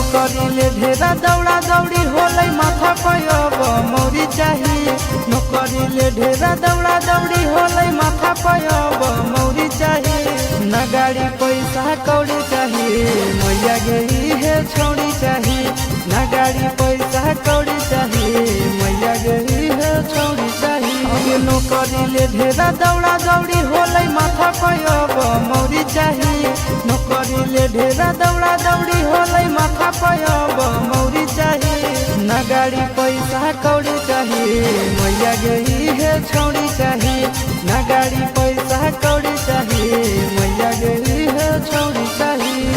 नौकरी ले ढेरा दौड़ा दौड़ी होले माथा पयब मौरी चाहिए। नौकरी ले ढेरा दौड़ा दौड़ी होले माथा पयब मौरी चाहिए। न गाड़ी पैसा कौड़ी चाहिए मैया गई है छौड़ी चाहिए। न गाड़ी पैसा कौड़ी चाहिए मैया गई है छौड़ी चाहिए। नौकरी ले ढेरा दौड़ा दौड़ी होले माथा पयब मौरी चाहिए। नौकरी ले ढेरा दौड़ा दौड़ी होले माथा पयब मौरी चाहिए। न गाड़ी पैसा कौड़ी चाहिए मैया गई है छौड़ी चाहिए। न गाड़ी पैसा कौड़ी चाहिए मैया गई है छौड़ी चाहिए।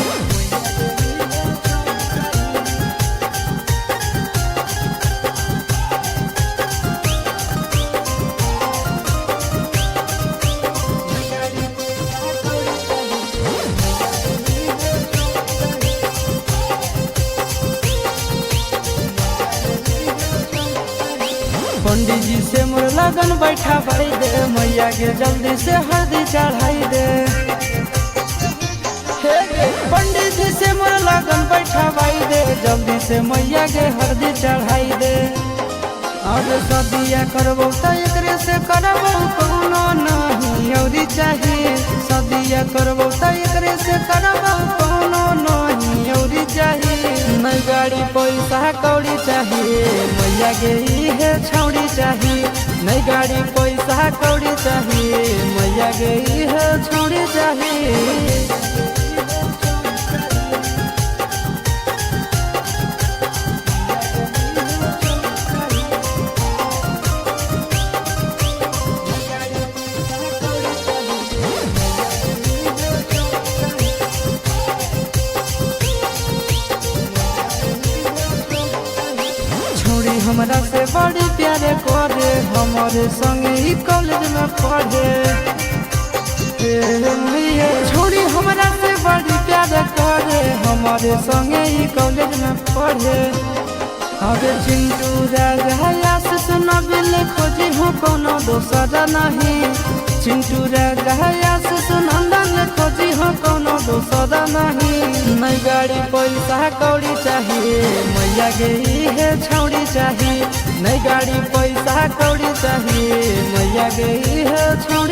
पंडित जी से मोर लगन बैठा भाई दे मैया के जल्दी से हल्दी चढ़ाई दे। पंडित जी से मोर लगन बैठा भाई दे जल्दी से मैया के हल्दी चढ़ाई दे। अब सदिया करबो तो एकरे से करबो कोनो नहीं औरी चाहिए। सदिया करबो तो एकरे से करबो कोनो नहीं औरी चाहिए। नहीं गाड़ी पैसा कौड़ी चाहिए मैया गई है छौड़ी चाहिए। नहीं गाड़ी पैसा कौड़ी चाहिए मैया गई है छौड़ी चाहिए। हमरा से बड़ी प्यारे करे हमारे संगे ही कॉलेज में पढ़े। छोड़ी हमरा से बड़ी प्यारे करे हमारे संगे ही कॉलेज में पढ़े। अरे चिंटू राजा से सुना बिल खोजी हूँ कोनो दोसरा नहीं। चिंटू राजा से सुनंदन खोजी हूँ कोनो दोसरा नहीं। नहीं गाड़ी पैसा कौड़ी चाहिए मैया गई है छौड़ी चाहिए। नहीं गाड़ी पैसा कौड़ी चाहिए मैया गई है छौड़ी।